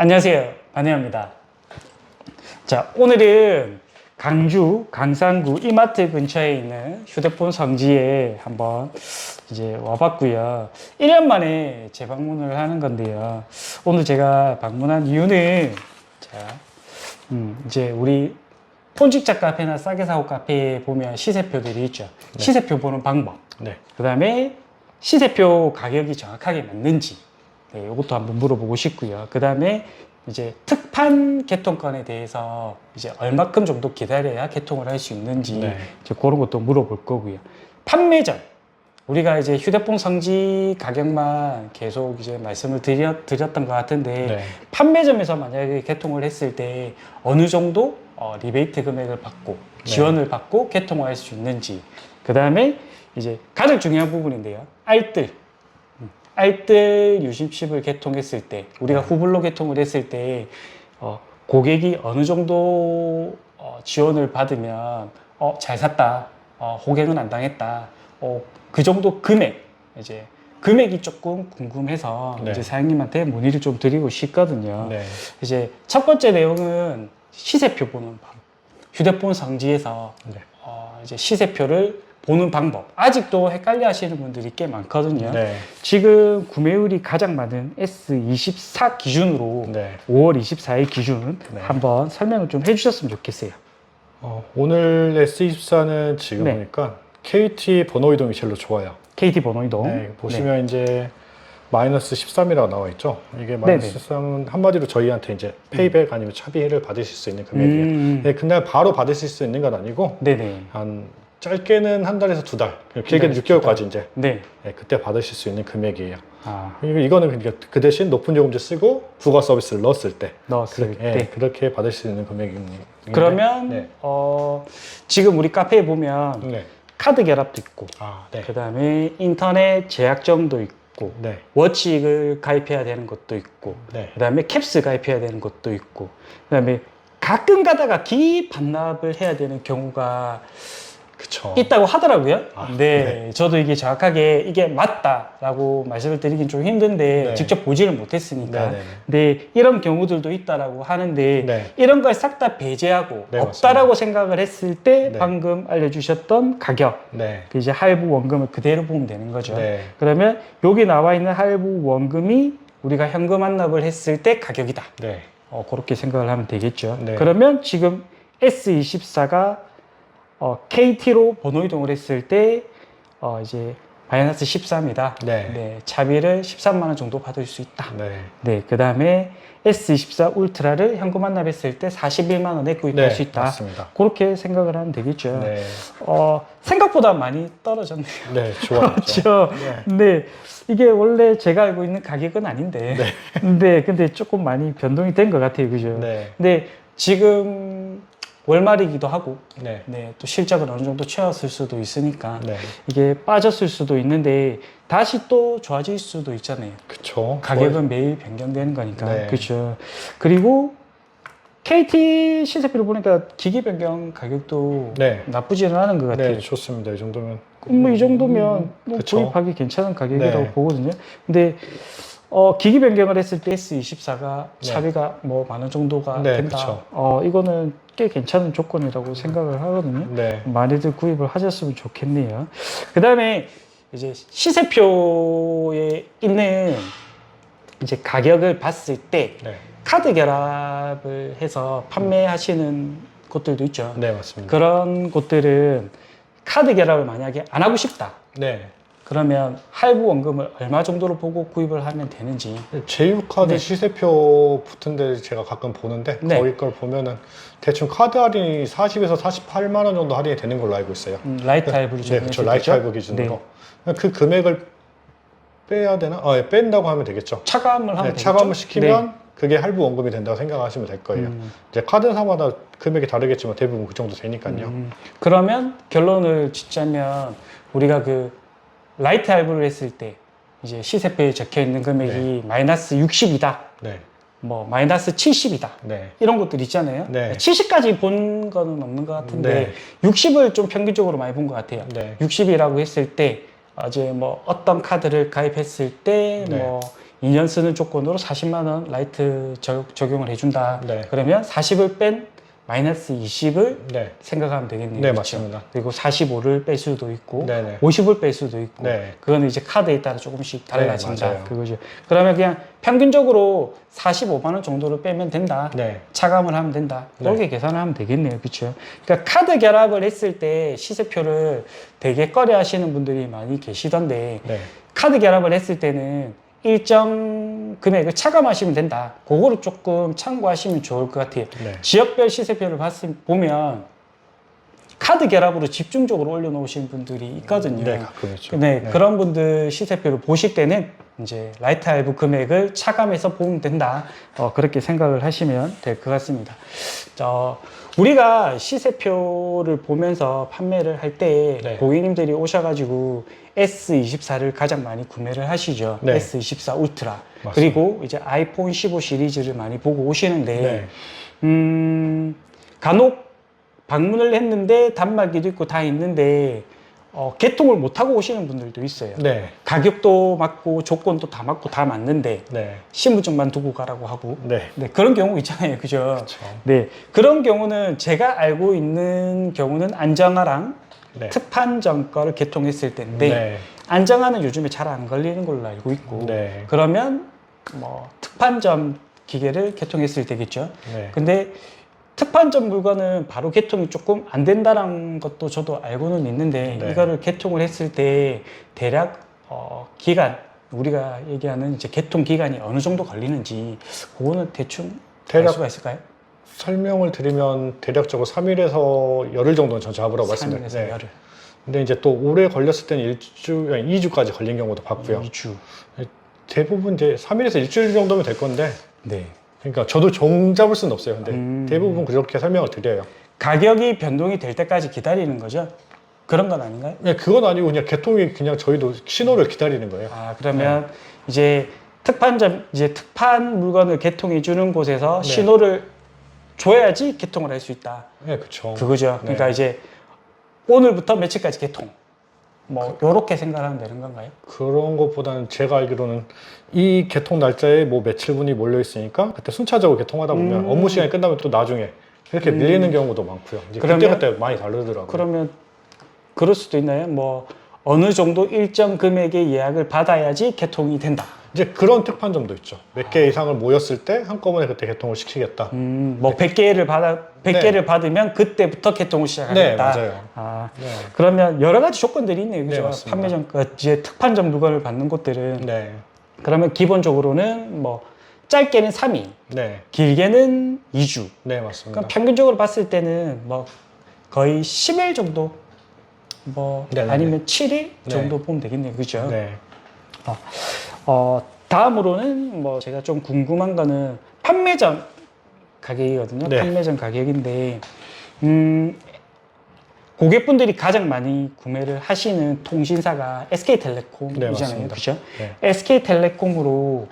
안녕하세요. 반혜입니다. 자, 오늘은 강주 강산구 이마트 근처에 있는 휴대폰 성지에 한번 이제 와봤고요. 1년 만에 재방문을 하는 건데요. 오늘 제가 방문한 이유는 이제 우리 폰직자 카페나 싸게 사고 카페에 보면 시세표들이 있죠. 네. 시세표 보는 방법. 네. 그 다음에 시세표 가격이 정확하게 맞는지. 네, 이것도 한번 물어보고 싶고요. 그 다음에 이제 특판 개통권에 대해서 이제 얼마큼 정도 기다려야 개통을 할 수 있는지 네. 이제 그런 것도 물어볼 거고요. 판매전. 우리가 이제 휴대폰 성지 가격만 계속 이제 말씀을 드렸던 것 같은데 네. 판매점에서 만약에 개통을 했을 때 어느 정도 리베이트 금액을 받고 지원을 받고 개통을 할 수 있는지. 그 다음에 이제 가장 중요한 부분인데요. 알뜰 유심칩을 개통했을 때 우리가 후불로 개통을 했을 때 고객이 어느 정도 지원을 받으면 잘 샀다, 호갱은 안 당했다, 그 정도 금액, 이제 금액이 조금 궁금해서 네. 이제 사장님한테 문의를 좀 드리고 싶거든요. 네. 이제 첫 번째 내용은 시세표 보는 방. 휴대폰 성지에서 네. 이제 시세표를 보는 방법. 아직도 헷갈려 하시는 분들이 꽤 많거든요. 네. 지금 구매율이 가장 많은 S24 기준으로 네. 5월 24일 기준 네. 한번 설명을 좀 해주셨으면 좋겠어요. 오늘 S24는 지금 네. 보니까 KT 번호 이동이 제일 좋아요. KT 번호 이동. 네, 보시면 이제 마이너스 13이라고 나와 있죠. 이게 마이너스 13은 한마디로 저희한테 이제 페이백 아니면 차비를 받으실 수 있는 금액이에요. 네, 그날 바로 받으실 수 있는 건 아니고 네네. 한 짧게는 한 달에서 두 달, 길게는 6개월까지 이제 네. 네, 그때 받으실 수 있는 금액이에요. 아, 이거는 그러니까 그 대신 높은 요금제 쓰고 부가 서비스를 넣었을 때 넣었을 때. 네, 그렇게 받을 수 있는 금액입니다. 그러면 네. 지금 우리 카페에 보면 네. 카드 결합도 있고, 아, 네. 그 다음에 인터넷 제약정도 있고, 네. 워치를 가입해야 되는 것도 있고, 네. 그 다음에 캡스 가입해야 되는 것도 있고, 그 다음에 가끔 가다가 기입 반납을 해야 되는 경우가 그쵸. 있다고 하더라고요. 아, 네, 저도 이게 정확하게 이게 맞다라고 말씀을 드리긴 좀 힘든데 네. 직접 보지를 못했으니까. 네, 네. 근데 이런 경우들도 있다라고 하는데 네. 이런 걸 싹 다 배제하고 네, 없다라고 생각을 했을 때 네. 방금 알려주셨던 가격, 네. 그 이제 할부 원금을 그대로 보면 되는 거죠. 네. 그러면 여기 나와 있는 할부 원금이 우리가 현금 환납을 했을 때 가격이다. 네. 그렇게 생각을 하면 되겠죠. 네. 그러면 지금 S24가 KT로 번호 이동을 했을 때 이제 마이너스 13이다. 네. 차비를 13만 원 정도 받을 수 있다. 네. 네, 그 다음에 S24 울트라를 현금 환납했을 때 41만 원에 구입할 네, 수 있다. 맞습니다. 그렇게 생각을 하면 되겠죠. 네. 생각보다 많이 떨어졌네요. 네, 좋아요. 그렇죠. 네. 네, 이게 원래 제가 알고 있는 가격은 아닌데, 근데 조금 많이 변동이 된 것 같아요, 그죠? 네. 근데 지금 월말이기도 하고, 네. 네, 또 실적을 어느 정도 채웠을 수도 있으니까 네. 이게 빠졌을 수도 있는데 다시 또 좋아질 수도 있잖아요. 그쵸. 가격은 매일 변경되는 거니까. 네. 그렇죠. 그리고 KT 시세표를 보니까 기기 변경 가격도 네. 나쁘지는 않은 것 같아요. 네, 좋습니다. 이 정도면. 뭐 이 정도면 뭐 그쵸. 구입하기 괜찮은 가격이라고 네. 보거든요. 근데 기기 변경을 했을 때 S24가 네. 차비가 뭐 만 원 정도가 네, 된다. 그쵸. 이거는 꽤 괜찮은 조건이라고 생각을 하거든요. 네. 많이들 구입을 하셨으면 좋겠네요. 그 다음에 이제 시세표에 있는 이제 가격을 봤을 때 네. 카드 결합을 해서 판매하시는 곳들도 있죠. 네, 맞습니다. 그런 곳들은 카드 결합을 만약에 안 하고 싶다. 네. 그러면 할부 원금을 얼마 정도로 보고 구입을 하면 되는지. 제휴카드 네. 시세표 붙은 데 제가 가끔 보는데 네. 거기 걸 보면은 대충 카드 할인이 40에서 48만 원 정도 할인이 되는 걸로 알고 있어요. 라이트 할부를 네, 적용했을 그렇죠. 라이트 때죠? 할부 기준으로. 그 금액을 빼야 되나? 예, 뺀다고 하면 되겠죠. 차감을 하면 네, 되겠죠? 차감을 시키면 그게 할부 원금이 된다고 생각하시면 될 거예요. 이제 카드사마다 금액이 다르겠지만 대부분 그 정도 되니까요. 그러면 결론을 짓자면 우리가 그 라이트 할부를 했을 때 이제 시세표에 적혀 있는 금액이 마이너스 60이다. 네. 뭐 마이너스 70이다. 네. 이런 것들 있잖아요. 네. 70까지 본 거는 없는 것 같은데 네. 60을 좀 평균적으로 많이 본 것 같아요. 네. 60이라고 했을 때 이제 뭐 어떤 카드를 가입했을 때 네. 뭐 2년 쓰는 조건으로 40만 원 라이트 적용을 해준다. 네. 그러면 40을 뺀 마이너스 20을 네. 생각하면 되겠네요. 네, 그렇죠? 맞습니다. 그리고 45를 뺄 수도 있고 네네. 50을 뺄 수도 있고 네. 그거는 이제 카드에 따라 조금씩 달라진다. 네, 맞아요. 그거죠. 그러면 그냥 평균적으로 45만 원 정도를 빼면 된다. 네. 차감을 하면 된다. 네. 그렇게 계산을 하면 되겠네요. 그렇죠? 그러니까 카드 결합을 했을 때 시세표를 되게 꺼려 하시는 분들이 많이 계시던데 네. 카드 결합을 했을 때는 일정 금액을 차감하시면 된다. 그거를 조금 참고하시면 좋을 것 같아요. 네. 지역별 시세표를 보면 카드 결합으로 집중적으로 올려놓으신 분들이 있거든요. 네, 가끔 있죠. 네, 그런 분들 시세표를 보실 때는 이제 라이트 할부 금액을 차감해서 보면 된다. 그렇게 생각을 하시면 될 것 같습니다. 우리가 시세표를 보면서 판매를 할 때 네. 고객님들이 오셔가지고 S24를 가장 많이 구매를 하시죠. 네. S24 울트라. 맞습니다. 그리고 이제 아이폰 15 시리즈를 많이 보고 오시는데, 네. 간혹 방문을 했는데 단말기도 있고 다 있는데 개통을 못하고 오시는 분들도 있어요. 네. 가격도 맞고 조건도 다 맞고 다 맞는데 네. 신분증만 두고 가라고 하고 네. 네, 그런 경우 있잖아요. 그죠? 그렇죠. 네, 그런 경우는 제가 알고 있는 경우는 안정화랑 네. 특판점 거를 개통했을 때인데 네. 안정화는 요즘에 잘 안 걸리는 걸로 알고 있고 네. 그러면 뭐 특판점 기계를 개통했을 때겠죠. 네. 근데 특판점 물건은 바로 개통이 조금 안 된다는 것도 저도 알고는 있는데 네. 이거를 개통을 했을 때 대략 기간 우리가 얘기하는 이제 개통 기간이 어느 정도 걸리는지 그거는 대충 알 대략 수가 있을까요? 설명을 드리면 대략적으로 3일에서 열흘 정도는 전 잡으라고 3일에서 말씀드렸어요. 열흘, 근데 이제 또 오래 걸렸을 때는 2주까지 걸린 경우도 봤고요. 2주. 대부분 이제 3일에서 일주일 정도면 될 건데, 네. 그러니까 저도 정 잡을 수는 없어요. 근데 대부분 그렇게 설명을 드려요. 가격이 변동이 될 때까지 기다리는 거죠? 그런 건 아닌가요? 네, 그건 아니고 그냥 개통이 그냥 저희도 신호를 기다리는 거예요. 아, 그러면 이제 특판 물건을 개통해 주는 곳에서 네. 신호를 줘야지 개통을 할 수 있다. 네, 그렇죠. 그거죠. 네. 그러니까 이제 오늘부터 며칠까지 개통. 뭐 요렇게 생각하면 되는 건가요? 그런 것보다는 제가 알기로는 이 개통 날짜에 뭐 며칠분이 몰려 있으니까 그때 순차적으로 개통하다 보면 업무 시간이 끝나면 또 나중에 이렇게 밀리는 경우도 많고요. 이제 그러면- 그때 많이 다르더라고요. 그러면 그럴 수도 있나요? 뭐 어느 정도 일정 금액의 예약을 받아야지 개통이 된다. 이제 그런 특판점도 있죠. 몇 개 이상을 모였을 때 한꺼번에 그때 개통을 시키겠다. 뭐 100개를 네. 받으면 그때부터 개통을 시작하겠다. 네, 맞아요. 아, 네. 그러면 여러 가지 조건들이 있네요. 그죠? 네, 맞습니다. 판매점, 이제 특판점 물건을 받는 곳들은 네. 그러면 기본적으로는 뭐 짧게는 3일, 네. 길게는 2주. 네, 맞습니다. 그럼 평균적으로 봤을 때는 뭐 거의 10일 정도, 뭐 네네네. 아니면 7일 정도 네. 보면 되겠네요. 그죠? 네. 다음으로는 뭐 제가 좀 궁금한 거는 판매점 가격이거든요. 네. 판매점 가격인데, 고객분들이 가장 많이 구매를 하시는 통신사가 네, SK텔레콤이잖아요. 맞습니다. 그죠? 네. SK텔레콤으로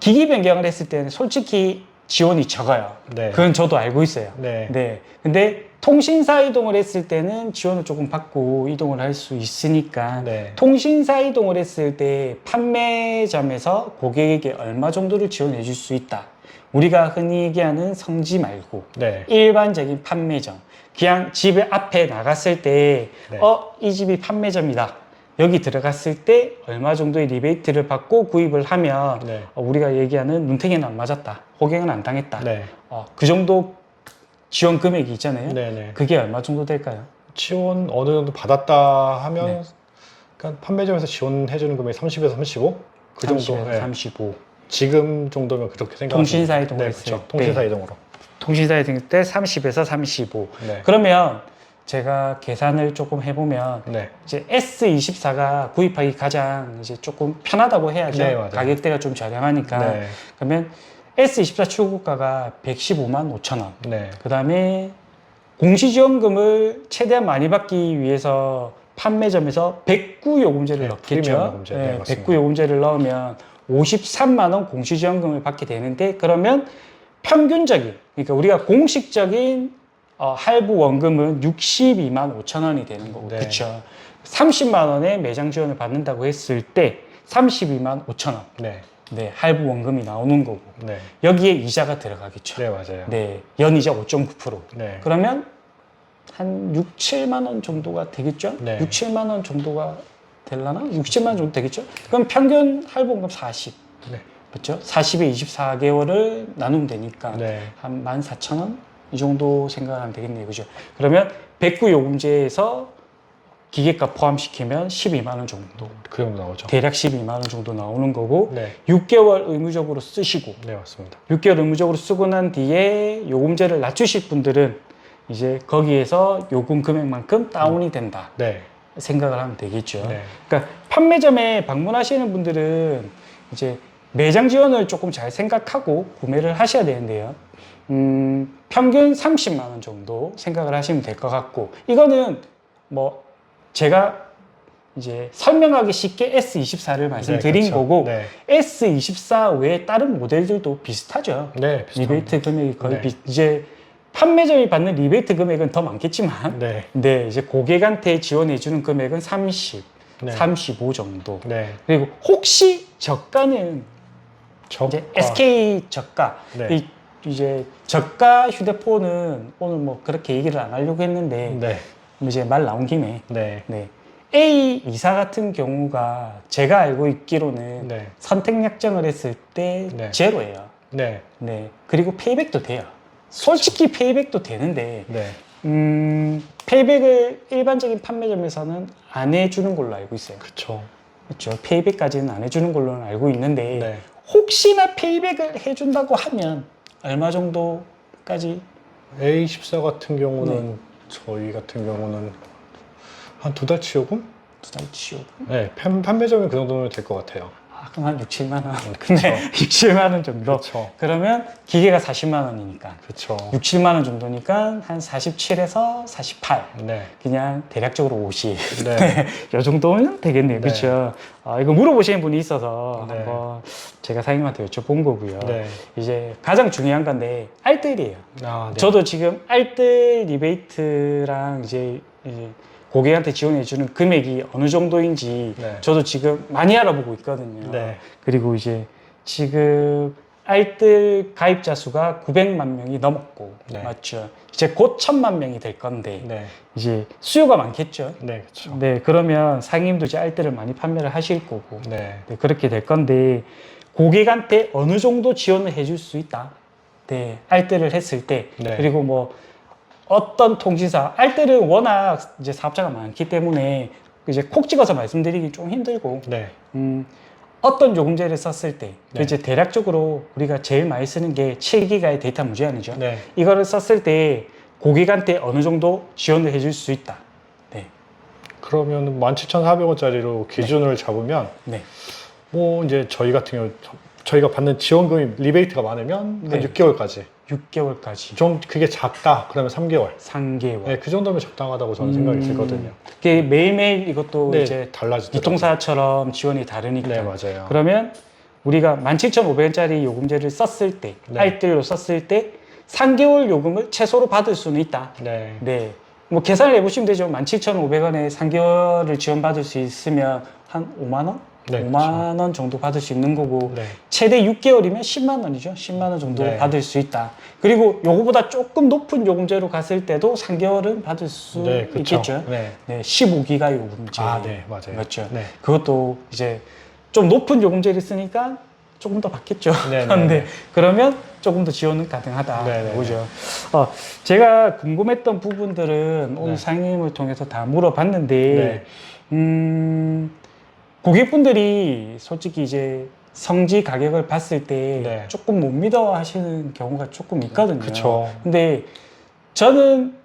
기기 변경을 했을 때는 솔직히 지원이 적어요. 네. 그건 저도 알고 있어요. 네. 네. 근데 통신사 이동을 했을 때는 지원을 조금 받고 이동을 할 수 있으니까 네. 통신사 이동을 했을 때 판매점에서 고객에게 얼마 정도를 지원해 줄 수 있다. 우리가 흔히 얘기하는 성지 말고 네. 일반적인 판매점. 그냥 집 앞에 나갔을 때, 네. 이 집이 판매점이다. 여기 들어갔을 때 얼마 정도의 리베이트를 받고 구입을 하면 네. 우리가 얘기하는 눈탱이는 안 맞았다. 호갱은 안 당했다. 네. 그 정도 지원 금액이 있잖아요. 네. 네. 그게 얼마 정도 될까요? 지원 어느 정도 받았다 하면 네. 그러니까 판매점에서 지원해주는 금액이 30에서 35? 그 정도. 30에서 네. 35. 지금 정도면 그렇게 생각하시면 통신사 이동을 네, 했을 그렇죠. 때. 통신사 이동으로. 통신사 이동 때 30에서 35. 네. 그러면 제가 계산을 조금 해보면 네. 이제 S24가 구입하기 가장 이제 조금 편하다고 해야죠. 네, 맞아요. 가격대가 좀 저렴하니까. 네. 그러면 S24 출고가가 115만 5천 원. 네. 그 다음에 공시지원금을 최대한 많이 받기 위해서 판매점에서 백구 요금제를 네, 넣겠죠. 프리미엄 요금제. 네, 맞습니다. 백구 요금제를 넣으면 53만 원 공시지원금을 받게 되는데 그러면 평균적인 그러니까 우리가 공식적인 할부 원금은 62만 5천 원이 되는 거고 네. 그렇죠. 30만 원의 매장 지원을 받는다고 했을 때 32만 5천 원. 네. 네, 할부 원금이 나오는 거고. 네. 여기에 이자가 들어가겠죠. 네, 맞아요. 네, 연이자 5.9%. 네. 그러면 한 6, 7만 원 정도가 되겠죠? 네. 6, 7만 원 정도가 되려나? 6, 7만 원 정도 되겠죠? 그럼 평균 할부원금 40. 네. 그렇죠? 40에 24개월을 나누면 되니까 네. 한 14,000원? 이 정도 생각하면 되겠네요. 그죠? 그러면 109 요금제에서 기계값 포함시키면 12만 원 정도. 그 정도 나오죠. 대략 12만 원 정도 나오는 거고 네. 6개월 의무적으로 쓰시고 네, 맞습니다. 6개월 의무적으로 쓰고 난 뒤에 요금제를 낮추실 분들은 이제 거기에서 요금 금액만큼 다운이 된다 네. 생각을 하면 되겠죠. 네. 그러니까 판매점에 방문하시는 분들은 이제 매장 지원을 조금 잘 생각하고 구매를 하셔야 되는데요. 평균 30만 원 정도 생각을 하시면 될 것 같고, 이거는 뭐 제가 이제 설명하기 쉽게 S24를 말씀드린 네, 그렇죠. 거고, 네. S24 외에 다른 모델들도 비슷하죠. 네, 비슷합니다. 리베이트 금액이 거의 네. 이제 판매점이 받는 리베이트 금액은 더 많겠지만, 네. 네, 이제 고객한테 지원해주는 금액은 30, 네. 35 정도. 네. 그리고 혹시 저가는 저가. 이제 SK 저가, 네. 이제 저가 휴대폰은 오늘 뭐 그렇게 얘기를 안 하려고 했는데 네. 이제 말 나온 김에 네. 네. A24 같은 경우가 제가 알고 있기로는 네. 선택 약정을 했을 때 네. 제로예요. 네. 네. 그리고 페이백도 돼요. 솔직히 페이백도 되는데 네. 페이백을 일반적인 판매점에서는 안 해주는 걸로 알고 있어요. 그쵸. 그렇죠. 페이백까지는 안 해주는 걸로는 알고 있는데 네. 혹시나 페이백을 해준다고 하면 얼마 정도까지? A14 같은 경우는 네. 저희 같은 경우는 한 2달치 요금? 2달치 요금? 네. 판매점이 그 정도면 될 것 같아요. 아, 그럼 한 6, 7만 원. 그쵸. 네, 6, 7만 원 정도. 그렇죠. 그러면 기계가 40만 원이니까 그렇죠. 6, 7만 원 정도니까 한 47에서 48. 네. 그냥 대략적으로 50. 네. 이 정도면 되겠네요. 네. 그렇죠. 이거 물어보시는 분이 있어서 네. 한번 제가 사장님한테 여쭤본 거고요. 네. 이제 가장 중요한 건데 알뜰이에요. 아, 네. 저도 지금 알뜰 리베이트랑 이제 고객한테 지원해주는 금액이 어느 정도인지 네. 저도 지금 많이 알아보고 있거든요. 네. 그리고 이제 지금 알뜰 가입자 수가 900만 명이 넘었고, 네. 맞죠? 이제 곧 1000만 명이 될 건데, 네. 이제 수요가 많겠죠? 네, 그렇죠. 네, 그러면 상임도 이제 알뜰을 많이 판매를 하실 거고, 네. 네, 그렇게 될 건데, 고객한테 어느 정도 지원을 해줄 수 있다. 네, 알뜰을 했을 때, 네. 그리고 뭐, 어떤 통신사, 알뜰은 워낙 이제 사업자가 많기 때문에 이제 콕 찍어서 말씀드리기 좀 힘들고, 네. 어떤 요금제를 썼을 때, 네. 이제 대략적으로 우리가 제일 많이 쓰는 게 7기가의 데이터 무제한이죠. 네. 이거를 썼을 때 고객한테 어느 정도 지원을 해줄 수 있다. 네. 그러면 17,400원짜리로 기준을 잡으면 네. 뭐 이제 저희 같은 경우 저희가 받는 지원금이 리베이트가 많으면 네. 한 6개월까지 6개월까지. 좀 그게 작다 그러면 3개월 3개월. 네, 그 정도면 적당하다고 저는 생각이 들거든요. 그게 매일매일 이것도 네, 이제 달라지더라고요. 유통사처럼 지원이 다르니까. 네, 맞아요. 그러면 우리가 17,500원짜리 요금제를 썼을 때, 네. 알뜰로 썼을 때 3개월 요금을 최소로 받을 수는 있다. 네. 네. 뭐 계산을 해보시면 되죠. 17,500원에 3개월을 지원받을 수 있으면 한 5만 원? 네, 5만 원 정도 받을 수 있는 거고 네. 최대 6개월이면 10만 원이죠. 10만 원 정도 네. 받을 수 있다. 그리고 요거보다 조금 높은 요금제로 갔을 때도 3개월은 받을 수 네, 그쵸. 있겠죠. 네. 네, 15기가 요금제. 아, 네, 맞아요. 맞죠. 네. 그것도 이제 좀 높은 요금제를 쓰니까 조금 더 받겠죠. 네, 네, 근데 네. 그러면 조금 더 지원은 가능하다. 네, 네, 보죠. 제가 궁금했던 부분들은 오늘 네. 상임을 통해서 다 물어봤는데, 네. 고객분들이 솔직히 이제 성지 가격을 봤을 때 네. 조금 못 믿어 하시는 경우가 조금 있거든요. 그쵸. 근데 저는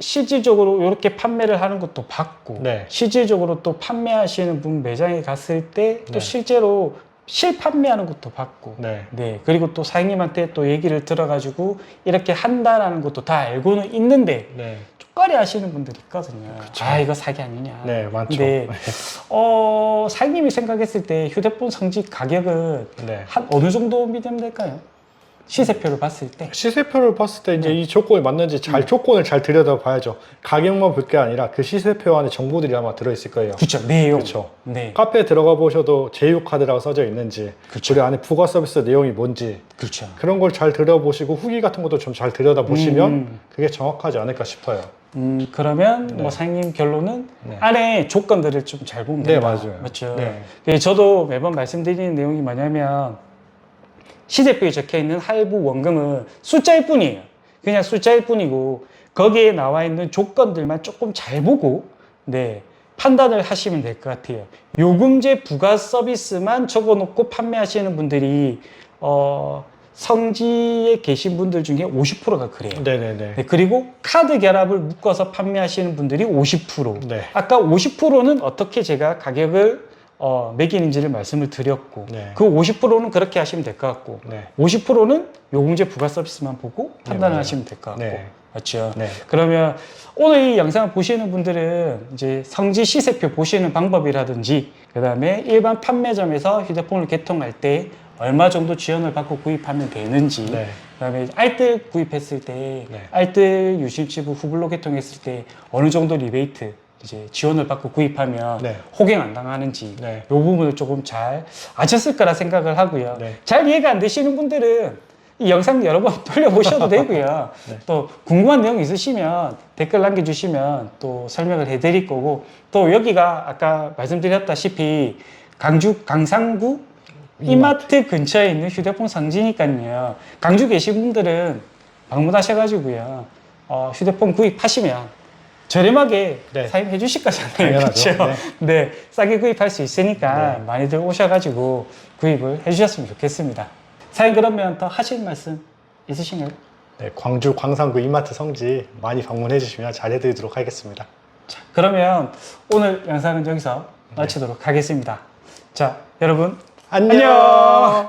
실질적으로 이렇게 판매를 하는 것도 봤고, 네. 실질적으로 또 판매하시는 분 매장에 갔을 때 또 네. 실제로 실판매하는 것도 봤고, 네. 네. 그리고 또 사장님한테 또 얘기를 들어가지고 이렇게 한다라는 것도 다 알고는 있는데, 네. 쪽거리 하시는 분들이 있거든요. 그쵸. 아, 이거 사기 아니냐. 네, 많죠. 근데, 사장님이 생각했을 때 휴대폰 성지 가격은 네. 한 어느 정도 믿으면 될까요? 시세표를 봤을 때 시세표를 봤을 때 이제 이 조건이 맞는지 조건을 잘 들여다봐야죠. 가격만 볼 게 아니라 그 시세표 안에 정보들이 아마 들어있을 거예요. 그렇죠. 내용. 그렇죠. 네. 카페에 들어가 보셔도 제휴카드라고 써져 있는지, 그쵸. 그리고 안에 부가 서비스 내용이 뭔지, 그렇죠. 그런 걸 잘 들여보시고 후기 같은 것도 좀 잘 들여다보시면 그게 정확하지 않을까 싶어요. 그러면 네. 뭐 사장님 결론은 네. 안에 조건들을 좀 잘 보면 네, 된다. 맞아요. 맞죠. 네. 예, 저도 매번 말씀드리는 내용이 뭐냐면 시세표에 적혀 있는 할부 원금은 숫자일 뿐이에요. 그냥 숫자일 뿐이고 거기에 나와 있는 조건들만 조금 잘 보고 네, 판단을 하시면 될 것 같아요. 요금제 부가 서비스만 적어놓고 판매하시는 분들이 성지에 계신 분들 중에 50%가 그래요. 네네네. 네, 그리고 카드 결합을 묶어서 판매하시는 분들이 50%. 네. 아까 50%는 어떻게 제가 가격을 매기는지를 말씀을 드렸고 네. 그 50%는 그렇게 하시면 될 것 같고 네. 50%는 요금제 부가 서비스만 보고 판단을 맞아요. 하시면 될 것 같고 네. 맞죠? 네. 그러면 오늘 이 영상을 보시는 분들은 이제 성지 시세표 보시는 방법이라든지 그 다음에 일반 판매점에서 휴대폰을 개통할 때 얼마 정도 지원을 받고 구입하면 되는지 네. 그다음에 알뜰 구입했을 때 네. 알뜰 유심치부 후불로 개통했을 때 어느 정도 리베이트 이제 지원을 받고 구입하면 네. 호갱 안 당하는지 네. 이 부분을 조금 잘 아셨을 거라 생각을 하고요. 네. 잘 이해가 안 되시는 분들은 이 영상 여러 번 돌려보셔도 되고요. 네. 또 궁금한 내용 있으시면 댓글 남겨주시면 또 설명을 해드릴 거고 또 여기가 아까 말씀드렸다시피 강상구 이마트 근처에 있는 휴대폰 상지니까요. 강주 계신 분들은 방문하셔가지고요. 휴대폰 구입하시면 저렴하게 네. 사용해 주실 거잖아요. 당연하죠. 그렇죠? 네. 싸게 구입할 수 있으니까 네. 많이들 오셔가지고 구입을 해주셨으면 좋겠습니다. 사장님 그러면 더 하실 말씀 있으신가요? 네, 광주 광산구 이마트 성지 많이 방문해 주시면 잘 해드리도록 하겠습니다. 자, 그러면 오늘 영상은 여기서 마치도록 하겠습니다. 자, 여러분 안녕.